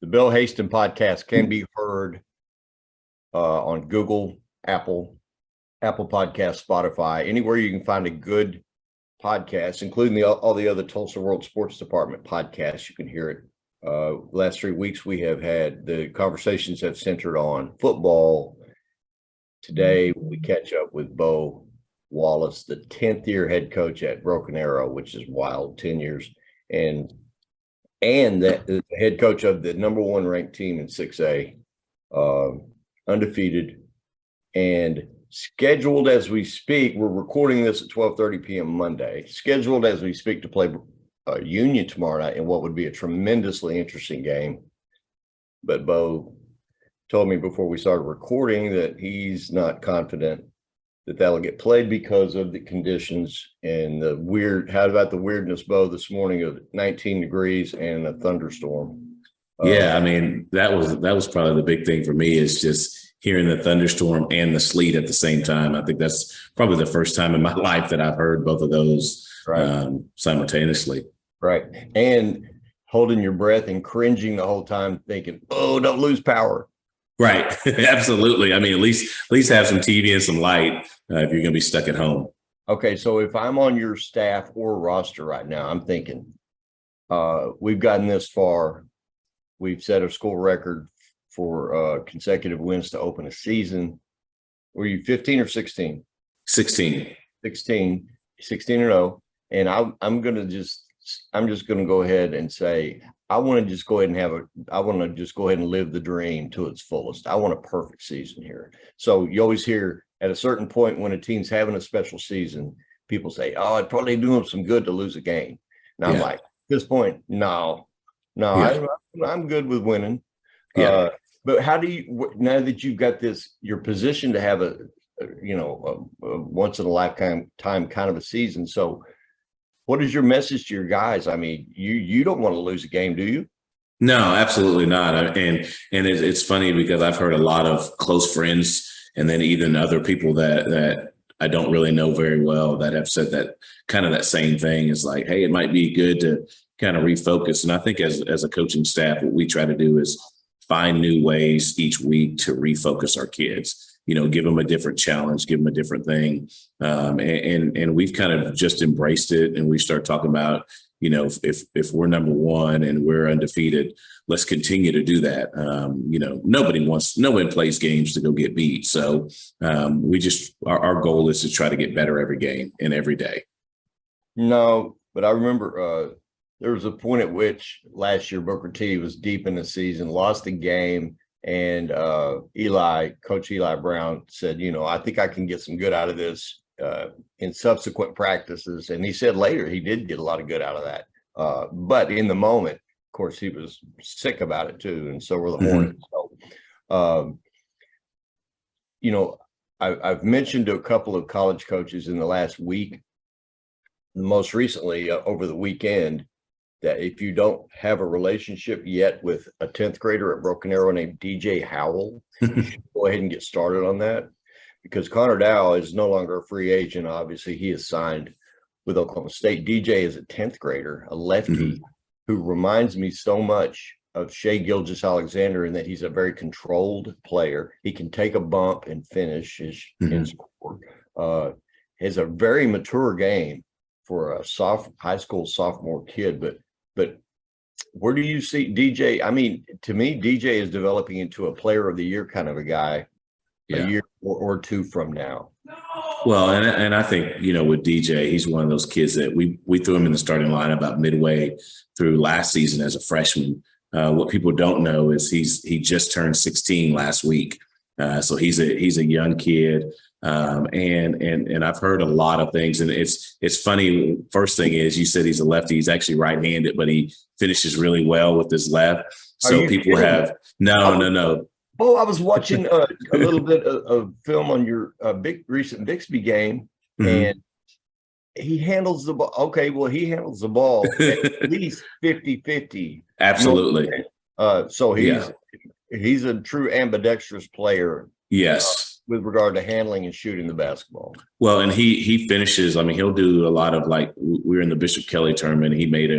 The Bill Haisten podcast can be heard on Google, Apple Podcasts, Spotify, anywhere you can find a good podcast, including all the other Tulsa World Sports Department podcasts. You can hear it. Last 3 weeks, we have had the conversations have centered on football. Today, we catch up with Beau Wallace, the 10th year head coach at Broken Arrow, which is wild, 10 years. And the head coach of the number one ranked team in 6A, undefeated, and scheduled as we speak. We're recording this at 12:30 p.m. Monday. Scheduled as we speak to play Union tomorrow night in what would be a tremendously interesting game. But Beau told me before we started recording that he's not confident that that'll get played because of the conditions and the weird. How about the weirdness, Beau, this morning of 19 degrees and a thunderstorm? Yeah, I mean, that was probably the big thing for me, is just hearing the thunderstorm and the sleet at the same time. I think that's probably the first time in my life that I've heard both of those simultaneously. Right. And holding your breath and cringing the whole time, thinking, oh, don't lose power. Right. Absolutely. I mean, at least have some TV and some light if you're going to be stuck at home. Okay. So if I'm on your staff or roster right now, I'm thinking we've gotten this far. We've set a school record for consecutive wins to open a season. Were you 15 or 16? 16. 16-0. And I'm just going to go ahead and say, I want to just go ahead and live the dream to its fullest. I want a perfect season here. So you always hear at a certain point when a team's having a special season, people say, oh, it'd probably do them some good to lose a game. And I'm like, at this point, no, I'm good with winning. Yeah. But how do you, now that you've got this, your position to have a once in a lifetime kind of a season. So what is your message to your guys? I mean, you don't want to lose a game, do you? No, absolutely not. And it's funny because I've heard a lot of close friends and then even other people that I don't really know very well that have said that kind of that same thing. Is like, hey, it might be good to kind of refocus. And I think as a coaching staff, what we try to do is find new ways each week to refocus our kids. Give them a different challenge, give them a different thing. And we've kind of just embraced it. And we start talking about, if we're number one and we're undefeated, let's continue to do that. Nobody plays games to go get beat. So our goal is to try to get better every game and every day. No, but I remember there was a point at which last year Booker T was deep in the season, lost a game. And Coach Eli Brown said, I think I can get some good out of this in subsequent practices. And he said later he did get a lot of good out of that. But in the moment, of course, he was sick about it too. And so were the Hornets. So, I've mentioned to a couple of college coaches in the last week, most recently over the weekend, that if you don't have a relationship yet with a 10th grader at Broken Arrow named DJ Howell, you should go ahead and get started on that, because Connor Dow is no longer a free agent. Obviously, he is signed with Oklahoma State. DJ is a 10th grader, a lefty, who reminds me so much of Shai Gilgeous-Alexander in that he's a very controlled player. He can take a bump and finish and score. Has a very mature game for a high school sophomore kid, but where do you see DJ? I mean, to me, DJ is developing into a player of the year kind of a guy a year or two from now. Well, and I think, with DJ, he's one of those kids that we threw him in the starting line about midway through last season as a freshman. What people don't know is he just turned 16 last week. So he's a young kid. And I've heard a lot of things, and it's funny. First thing is, you said he's a lefty. He's actually right-handed, but he finishes really well with his left. So people have no. Oh, I was watching a little bit of film on your recent Bixby game, and he handles the ball. Okay, well, he handles the ball at least 50-50. Absolutely. So he's a true ambidextrous player. Yes. With regard to handling and shooting the basketball. Well, and he finishes. I mean, he'll do a lot of, like, we were in the Bishop Kelly tournament. He made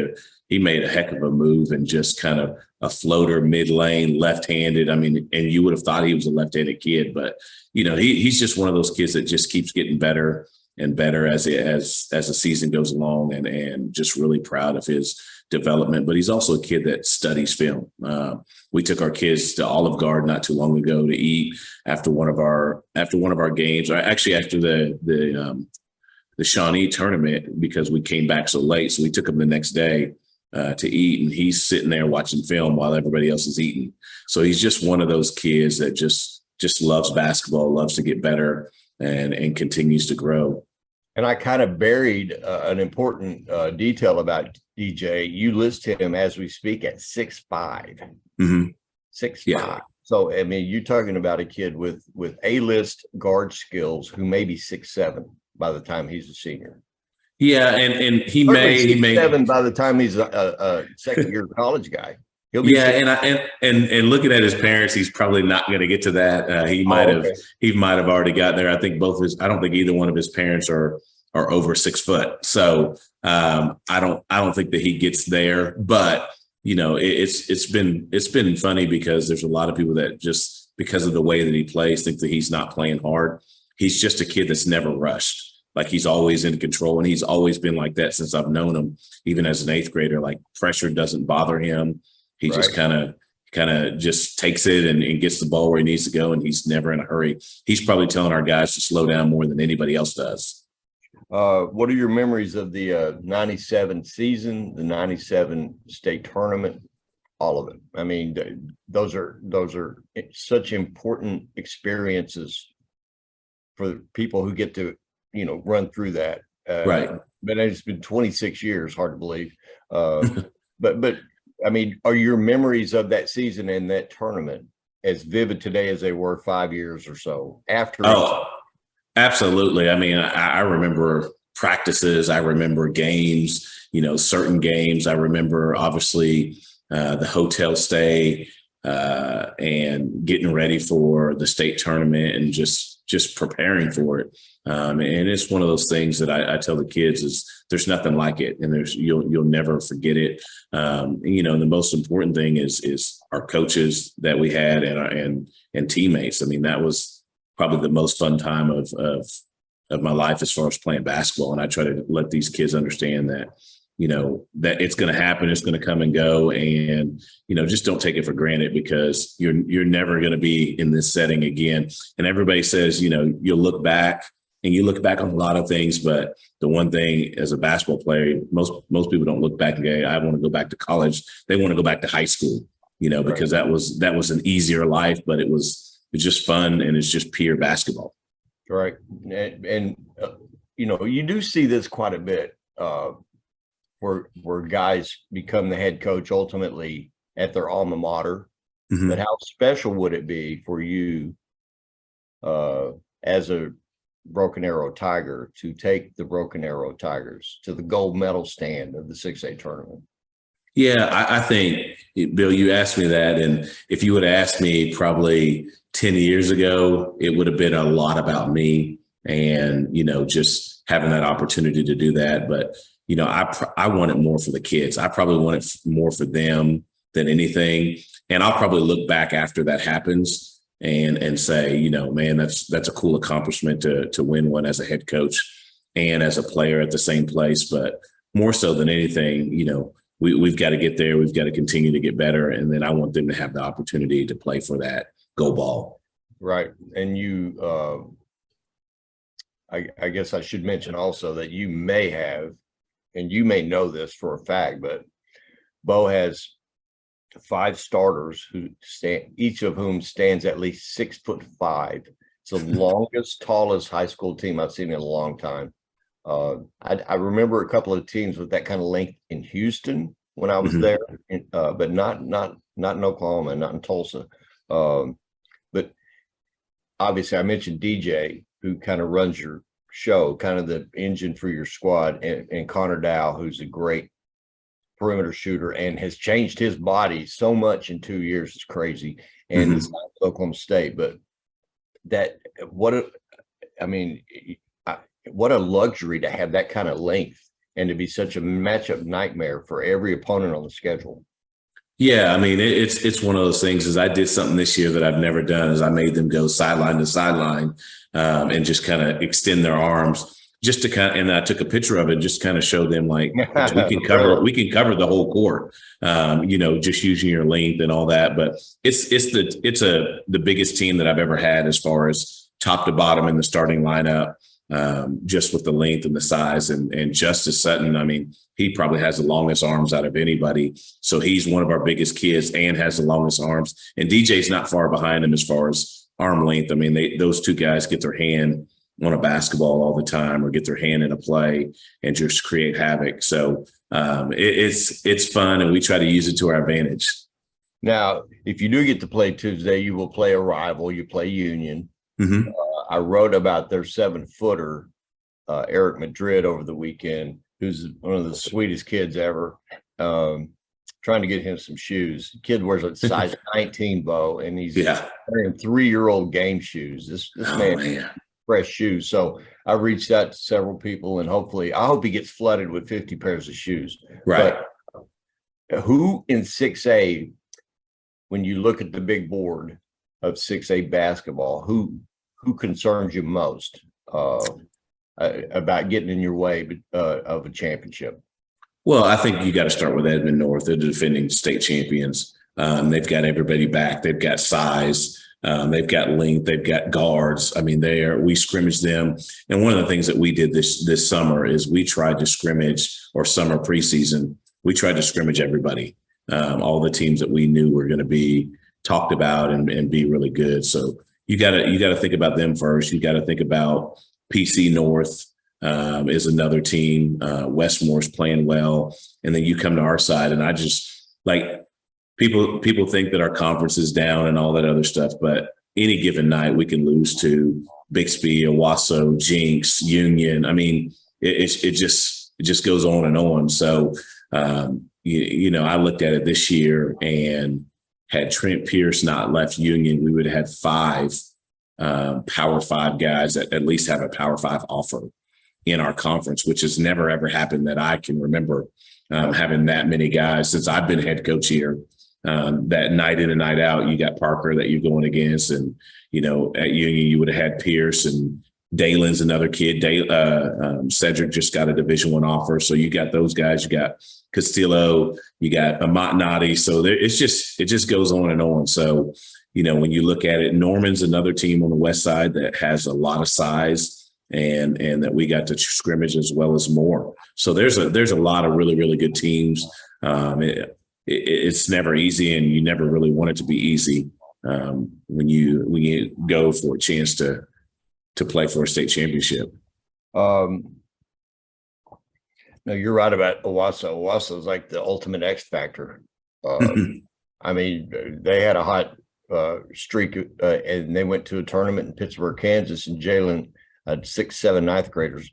a heck of a move and just kind of a floater mid lane, left-handed. I mean, and you would have thought he was a left-handed kid, but he's just one of those kids that just keeps getting better and better as the season goes along, and just really proud of his development. But he's also a kid that studies film. We took our kids to Olive Garden not too long ago to eat after one of our games, or actually after the Shawnee tournament, because we came back so late. So we took him the next day to eat, and he's sitting there watching film while everybody else is eating. So he's just one of those kids that just loves basketball, loves to get better, and continues to grow. And I kind of buried an important detail about DJ. You list him as we speak at 6'5". Mm-hmm. 6'5". Yeah. So, I mean, you're talking about a kid with A-list guard skills who may be 6'7" by the time he's a senior. Yeah, and he Certainly may 6'7" by the time he's a second-year college guy. He'll be and looking at his parents, he's probably not going to get to that. He might have already got there. I think I don't think either one of his parents are over 6 foot. So I don't think that he gets there. But it's been funny because there's a lot of people that just because of the way that he plays think that he's not playing hard. He's just a kid that's never rushed. Like, he's always in control, and he's always been like that since I've known him, even as an 8th grader. Like, pressure doesn't bother him. He just kind of just takes it and gets the ball where he needs to go, and he's never in a hurry. He's probably telling our guys to slow down more than anybody else does. What are your memories of the 97 season, the 97 state tournament, all of it? I mean, those are such important experiences for people who get to, run through that. Right. But it's been 26 years, hard to believe. But I mean, are your memories of that season and that tournament as vivid today as they were 5 years or so after? Oh, absolutely. I mean, I remember practices. I remember games, certain games. I remember, obviously, the hotel stay and getting ready for the state tournament and just preparing for it. And it's one of those things that I tell the kids is there's nothing like it, and you'll never forget it. And the most important thing is our coaches that we had and teammates. I mean, that was probably the most fun time of my life as far as playing basketball. And I try to let these kids understand that, that it's going to happen, it's going to come and go, and, just don't take it for granted, because you're never going to be in this setting again. And everybody says, you'll look back. And you look back on a lot of things, but the one thing as a basketball player, most people don't look back and go, I want to go back to college. They want to go back to high school, because that was an easier life, but it's just fun, and it's just pure basketball. Right. And you do see this quite a bit where guys become the head coach ultimately at their alma mater. Mm-hmm. But how special would it be for you as a Broken Arrow Tiger to take the Broken Arrow Tigers to the gold medal stand of the 6A tournament? Yeah, I think, Bill, you asked me that, and if you would have asked me probably 10 years ago, it would have been a lot about me and, just having that opportunity to do that. But, I want it more for the kids. I probably want it more for them than anything. And I'll probably look back after that happens and say, man, that's a cool accomplishment to win one as a head coach and as a player at the same place. But more so than anything, we've got to get there. We've got to continue to get better. And then I want them to have the opportunity to play for that go ball. Right. And you, I guess I should mention also that you may have, and you may know this for a fact, but Beau has 5 starters each of whom stands at least 6'5". It's the longest, tallest high school team I've seen in a long time. I remember a couple of teams with that kind of length in Houston when I was there, but not in Oklahoma, not in Tulsa. But obviously, I mentioned DJ, who kind of runs your show, kind of the engine for your squad, and Connor Dow, who's a great perimeter shooter and has changed his body so much in 2 years. It's crazy. And it's not Oklahoma State, but what a luxury to have that kind of length and to be such a matchup nightmare for every opponent on the schedule. Yeah, I mean, it's one of those things. Is I did something this year that I've never done. Is I made them go sideline to sideline and just kind of extend their arms, just to kind of, and I took a picture of it, just kind of show them like we can cover the whole court, just using your length and all that. But it's the biggest team that I've ever had as far as top to bottom in the starting lineup. Just with the length and the size and Justice Sutton, I mean, he probably has the longest arms out of anybody. So he's one of our biggest kids and has the longest arms. And DJ's not far behind him as far as arm length. I mean, those two guys get their hand on a basketball all the time or get their hand in a play and just create havoc. So it's fun, and we try to use it to our advantage. Now, if you do get to play Tuesday, you will play a rival. You play Union. Mm-hmm. I wrote about their 7-footer, Eric Madrid, over the weekend, who's one of the sweetest kids ever. Trying to get him some shoes. Kid wears a size 19, Beau, and he's wearing 3-year-old game shoes. This man, fresh shoes. So I reached out to several people, and I hope he gets flooded with 50 pairs of shoes. Right. But who in 6A, when you look at the big board of 6A basketball, who concerns you most about getting in your way of a championship? Well, I think you got to start with Edmond North. They're the defending state champions. They've got everybody back. They've got size. They've got length. They've got guards. I mean, we scrimmage them. And one of the things that we did this summer is we tried to scrimmage, or summer preseason, we tried to scrimmage everybody, all the teams that we knew were going to be talked about and be really good. So you got to think about them first. You got to think about PC North is another team. Westmore's playing well, and then you come to our side, and I just like people think that our conference is down and all that other stuff, but any given night we can lose to Bixby, Owasso, Jinx, Union. I mean, it just goes on and on. So I looked at it this year, and had Trent Pierce not left Union, we would have had 5 Power 5 guys that at least have a Power 5 offer in our conference, which has never, ever happened that I can remember, having that many guys since I've been head coach here. That night in and night out, you got Parker that you're going against. And, at Union, you would have had Pierce, and Dalen's another kid. Cedric just got a Division I offer. So you got those guys. You got Castillo, you got Amatnati. So it just goes on and on. So, when you look at it, Norman's another team on the west side that has a lot of size and that we got to scrimmage as well as more. So there's a lot of really, really good teams. It's never easy, and you never really want it to be easy when you go for a chance to play for a state championship. No, you're right about Owasso. Owasso is like the ultimate X factor. I mean, they had a hot streak, and they went to a tournament in Pittsburgh, Kansas, and Jalen, 6th, 7th, 9th graders,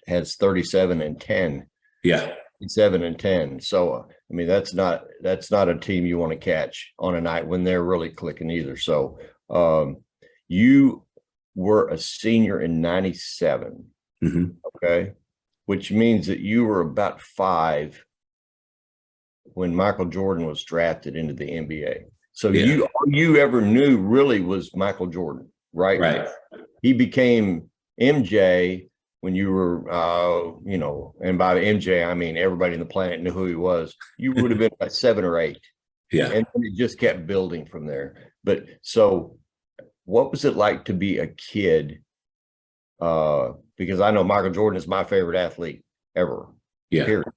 has 37 and 10. Yeah. 7 and 10. So, I mean, that's not a team you want to catch on a night when they're really clicking either. So, you were a senior in 97. Mm-hmm. Okay. Which means that you were about 5 when Michael Jordan was drafted into the NBA. So all you ever knew really was Michael Jordan, right? Right. He became MJ when you were, and by MJ, I mean, everybody on the planet knew who he was. You would have been like 7 or 8. Yeah. And it just kept building from there. But so what was it like to be a kid? Because I know Michael Jordan is my favorite athlete ever. Yeah. Period.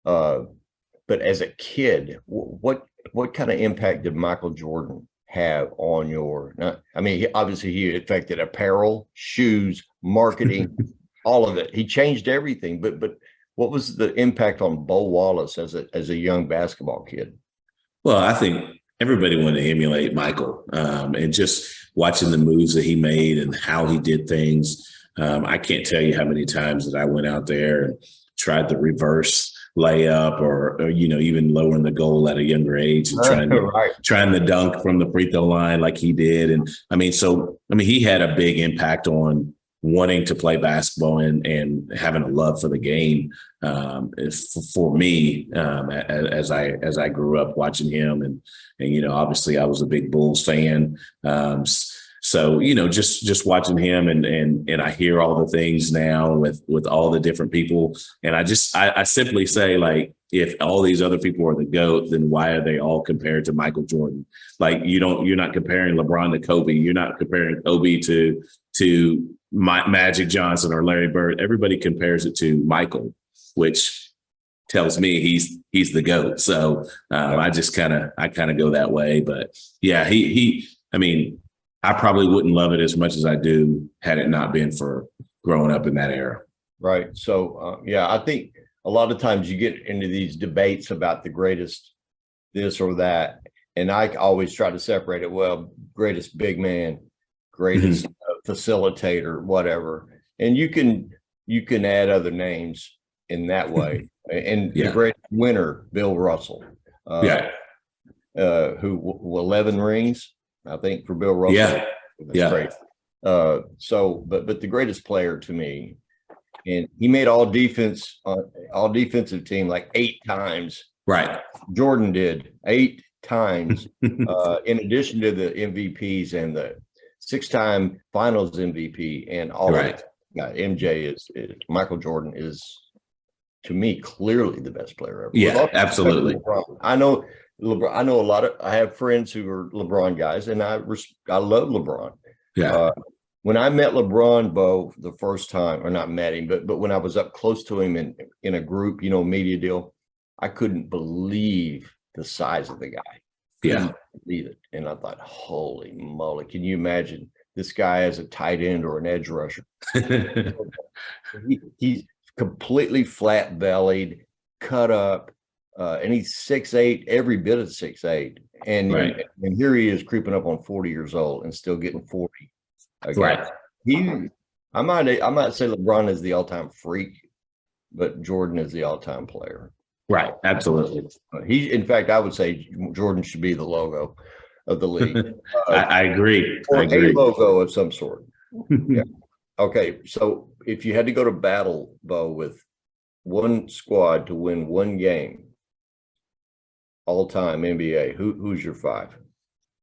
But as a kid, what kind of impact did Michael Jordan have on your? I mean, obviously he affected apparel, shoes, marketing, all of it. He changed everything. But what was the impact on Beau Wallace as a young basketball kid? Well, I think everybody wanted to emulate Michael, and just watching the moves that he made and how he did things. I can't tell you how many times that I went out there and tried the reverse layup or even lowering the goal at a younger age and trying to dunk from the free throw line like he did. And he had a big impact on wanting to play basketball and having a love for the game for me as I grew up watching him and obviously I was a big Bulls fan. So, just watching him and I hear all the things now with all the different people. And I simply say, like, if all these other people are the GOAT, then why are they all compared to Michael Jordan? Like, you're not comparing LeBron to Kobe. You're not comparing Kobe to Magic Johnson or Larry Bird. Everybody compares it to Michael, which tells me he's the GOAT. So I kind of go that way. But yeah, I probably wouldn't love it as much as I do had it not been for growing up in that era. Right. So, I think a lot of times you get into these debates about the greatest this or that. And I always try to separate it. Well, greatest big man, greatest facilitator, whatever. And you can add other names in that way. And the great winner, Bill Russell, who 11 rings, I think, for Bill Russell. That's great. But the greatest player to me, and he made all defensive team like 8 times. Right. Jordan did 8 times, in addition to the MVPs and the 6-time Finals MVP and all of it. Yeah, MJ is Michael Jordan is, to me, clearly the best player ever. Yeah, absolutely. I know LeBron. I know I have friends who are LeBron guys, and I love LeBron. Yeah. When I met LeBron, Beau, the first time, or not met him, but when I was up close to him in a group, media deal, I couldn't believe the size of the guy. Couldn't believe it. And I thought, holy moly, can you imagine this guy as a tight end or an edge rusher? He's completely flat bellied, cut up, and he's 6'8", every bit of 6'8". And here he is creeping up on 40 years old and still getting 40. Right. I might say LeBron is the all-time freak, but Jordan is the all-time player. Right. Absolutely. In fact, I would say Jordan should be the logo of the league. I agree. Or a logo of some sort. Yeah. Okay. So if you had to go to battle, Beau, with one squad to win one game, all-time NBA, who's your 5?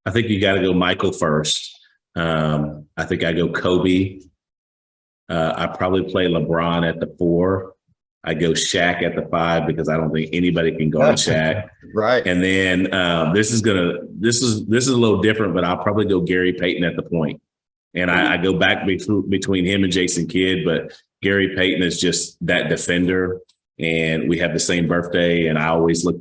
I think you got to go Michael first. I think I go Kobe. I probably play LeBron at the 4. I go Shaq at the 5 because I don't think anybody can guard Shaq. Right. And then this is a little different, but I'll probably go Gary Payton at the point. And I go back between him and Jason Kidd, but Gary Payton is just that defender. And we have the same birthday. And I always liked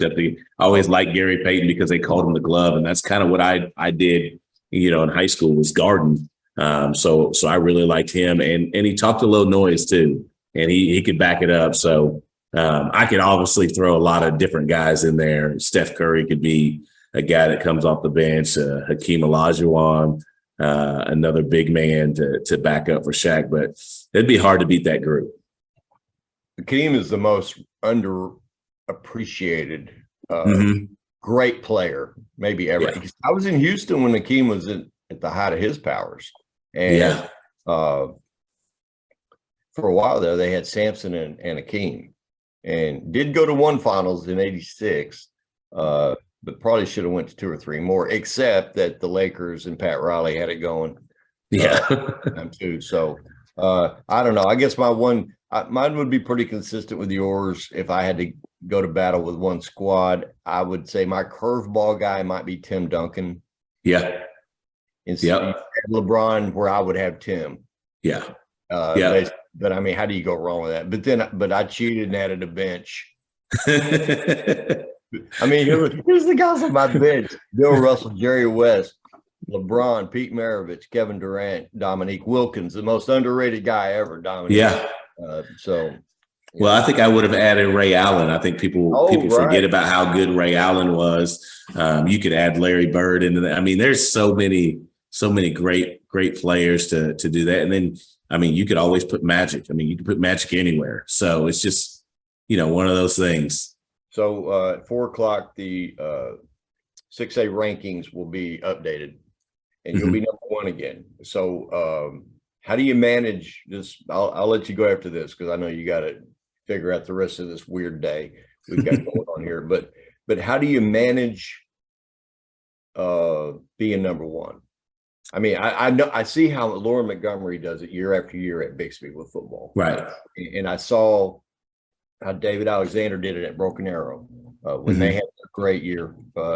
Gary Payton because they called him the glove. And that's kind of what I did, in high school, was garden. So I really liked him. And he talked a little noise too. And he could back it up. So I could obviously throw a lot of different guys in there. Steph Curry could be a guy that comes off the bench, Hakeem Olajuwon, another big man to back up for Shaq. But it'd be hard to beat that group. Hakeem is the most underappreciated great player maybe ever. Yeah. I was in Houston when Hakeem was at the height of his powers. And for a while there, they had Sampson and Hakeem, and did go to one finals in '86, but probably should have went to 2 or 3 more, except that the Lakers and Pat Riley had it going. Too. So I don't know. I guess mine would be pretty consistent with yours. If I had to go to battle with one squad, I would say my curveball guy might be Tim Duncan. Yeah. Instead of LeBron, where I would have Tim. Yeah. But I mean, how do you go wrong with that? But I cheated and added a bench. I mean, here's the guys on my bench: Bill Russell, Jerry West, LeBron, Pete Maravich, Kevin Durant, Dominique Wilkins, the most underrated guy ever. Dominique. Yeah. Well, I think I would have added Ray Allen. I think people forget about how good Ray Allen was. You could add Larry Bird into that. I mean, there's so many great players to do that. And then, I mean, you could always put Magic. I mean, you could put Magic anywhere. So it's just, one of those things. So at 4:00, the 6A rankings will be updated, and you'll be number 1 again. So how do you manage this? I'll let you go after this because I know you got to figure out the rest of this weird day we've got going on here. But how do you manage being number one? I mean, I know I see how Laura Montgomery does it year after year at Bixby with football. Right. And I saw how David Alexander did it at Broken Arrow when they had a great year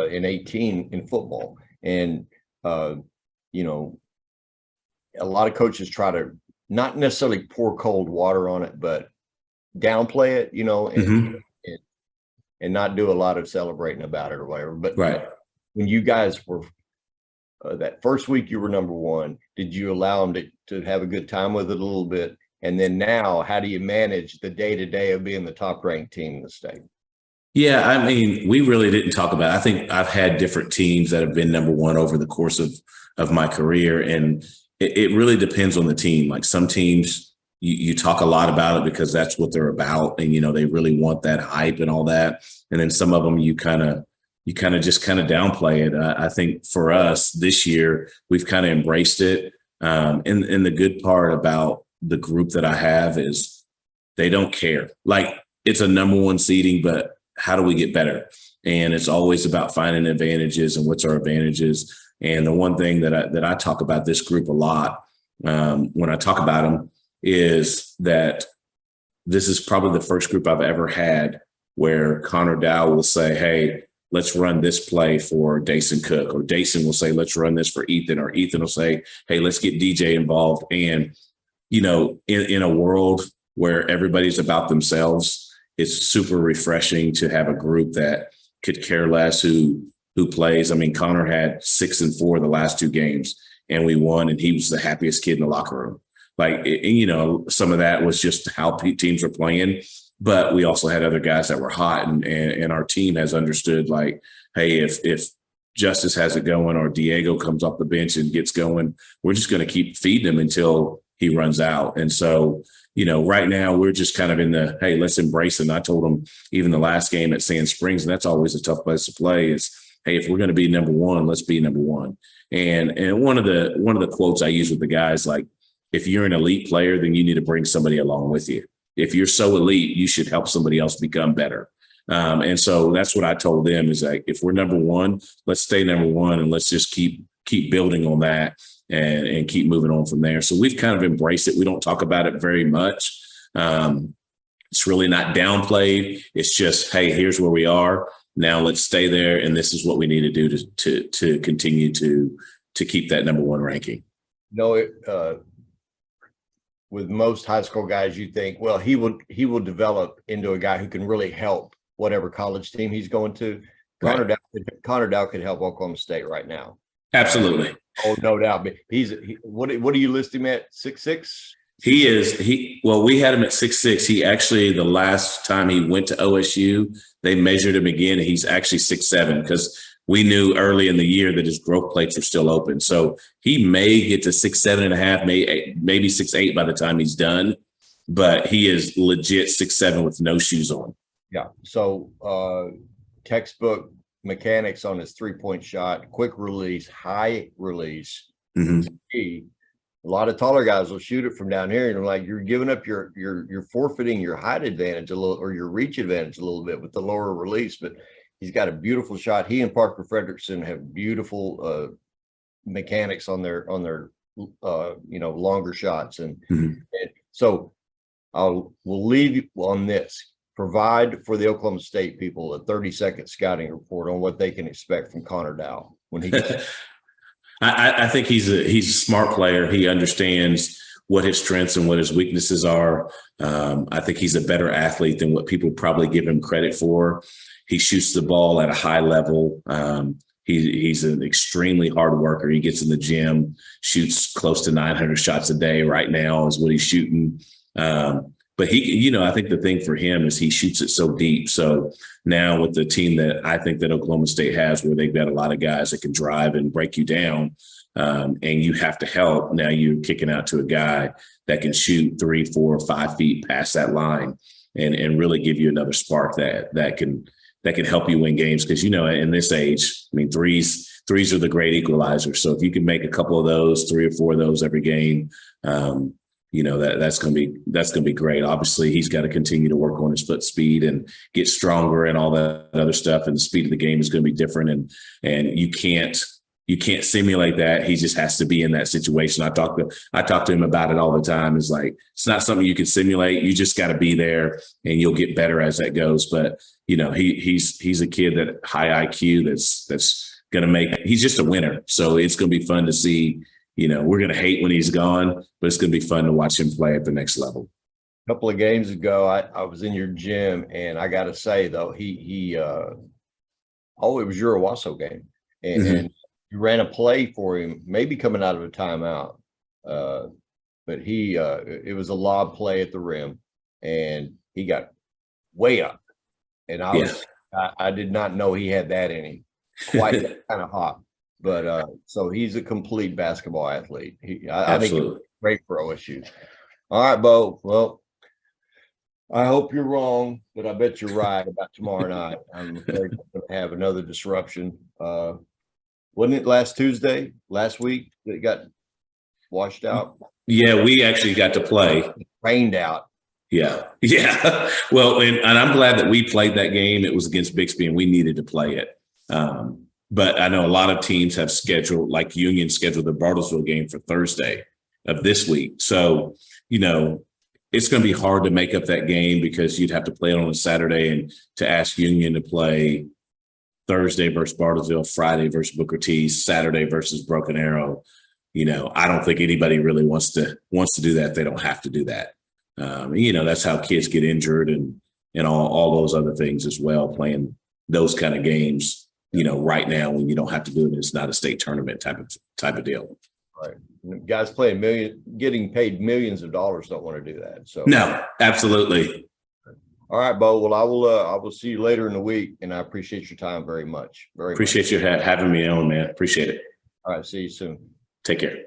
in 18 in football. And, you know, a lot of coaches try to not necessarily pour cold water on it, but downplay it, you know, and not do a lot of celebrating about it or whatever. But when you guys were that first week you were number one, did you allow them to have a good time with it a little bit? And then now, how do you manage the day-to-day of being the top-ranked team in the state? Yeah, I mean, we really didn't talk about it. I think I've had different teams that have been number one over the course of my career, and it really depends on the team. Like some teams, you talk a lot about it because that's what they're about, and, you know, they really want that hype and all that. And then some of them you kind of just downplay it. I think for us this year, we've kind of embraced it. And the good part about the group that I have is they don't care. Like, it's a number one seeding, but how do we get better? And it's always about finding advantages and what's our advantages. And the one thing that I talk about this group a lot when I talk about them is that this is probably the first group I've ever had where Connor Dow will say, hey, let's run this play for Dason Cook, or Dason will say, let's run this for Ethan, or Ethan will say, hey, let's get DJ involved. And, you know, in a world where everybody's about themselves, it's super refreshing to have a group that could care less who plays. I mean, Connor had 6 and 4 the last 2 games, and we won, and he was the happiest kid in the locker room. Like, you know, some of that was just how teams were playing. But we also had other guys that were hot, and our team has understood, like, hey, if Justice has it going or Diego comes off the bench and gets going, we're just going to keep feeding him until he runs out. And so, you know, right now we're just kind of in the, hey, let's embrace it. And I told him even the last game at Sand Springs, and that's always a tough place to play, is, hey, if we're going to be number one, let's be number one. And one of the quotes I use with the guys, like, if you're an elite player, then you need to bring somebody along with you. If you're so elite, you should help somebody else become better. And so that's what I told them, is like, if we're number one, let's stay number one, and let's just keep building on that and keep moving on from there. So we've kind of embraced it. We don't talk about it very much. It's really not downplayed. It's just, hey, here's where we are. Now let's stay there, and this is what we need to do to continue to keep that number one ranking. No, with most high school guys, you think, well, he will develop into a guy who can really help whatever college team he's going to. Right. Connor Dow could help Oklahoma State right now. Absolutely. Oh, no doubt. But what do you list him at? 6'6"? Well, we had him at 6'6". He actually, the last time he went to OSU, they measured him again, and he's actually 6'7", because we knew early in the year that his growth plates were still open. So he may get to 6'7.5", maybe 6'8" by the time he's done, but he is legit 6'7" with no shoes on. Yeah. So textbook mechanics on his 3-point shot, quick release, high release. A lot of taller guys will shoot it from down here, and like, you're giving up you're forfeiting your height advantage a little, or your reach advantage a little bit with the lower release. But he's got a beautiful shot. He and Parker Frederickson have beautiful mechanics on their longer shots. And so we'll leave you on this. Provide for the Oklahoma State people a 30-second scouting report on what they can expect from Connor Dow when he gets. I think he's a smart player. He understands what his strengths and what his weaknesses are. I think he's a better athlete than what people probably give him credit for. He shoots the ball at a high level. He's an extremely hard worker. He gets in the gym, shoots close to 900 shots a day right now is what he's shooting. But I think the thing for him is he shoots it so deep. So now with the team that I think that Oklahoma State has, where they've got a lot of guys that can drive and break you down, and you have to help, now you're kicking out to a guy that can shoot 3, 4, 5 feet past that line and really give you another spark that can help you win games. Because, in this age, I mean, threes threes are the great equalizers. So if you can make a couple of those, 3 or 4 of those every game, that's going to be great. Obviously, he's got to continue to work on his foot speed and get stronger and all that other stuff. And the speed of the game is going to be different. And you can't simulate that. He just has to be in that situation. I talk to him about it all the time. It's like, it's not something you can simulate. You just got to be there, and you'll get better as that goes. But he's a kid that high IQ that's going to make. He's just a winner. So it's going to be fun to see. We're going to hate when he's gone, but it's going to be fun to watch him play at the next level. A couple of games ago, I was in your gym, and I got to say, though, it was your Owasso game. And you ran a play for him, maybe coming out of a timeout. But it was a lob play at the rim, and he got way up. And I did not know he had that in him. Quite kind of hot. But so he's a complete basketball athlete. I think he's great for OSU. All right, Beau. Well, I hope you're wrong, but I bet you're right about tomorrow night. I'm afraid we're going to have another disruption. Wasn't it last week that it got washed out? Yeah, we actually got to play. It rained out. Yeah. Well, and I'm glad that we played that game. It was against Bixby, and we needed to play it. But I know a lot of teams have scheduled, like Union scheduled the Bartlesville game for Thursday of this week. So, it's going to be hard to make up that game because you'd have to play it on a Saturday, and to ask Union to play Thursday versus Bartlesville, Friday versus Booker T, Saturday versus Broken Arrow. I don't think anybody really wants to do that. They don't have to do that. That's how kids get injured and all those other things as well, playing those kind of games, right now when you don't have to do it. It's not a state tournament type of deal. Right. Guys getting paid millions of dollars don't want to do that. So no, absolutely. All right, Beau. Well, I will see you later in the week, and I appreciate your time very much. Appreciate you having me on, man. Appreciate it. All right. See you soon. Take care.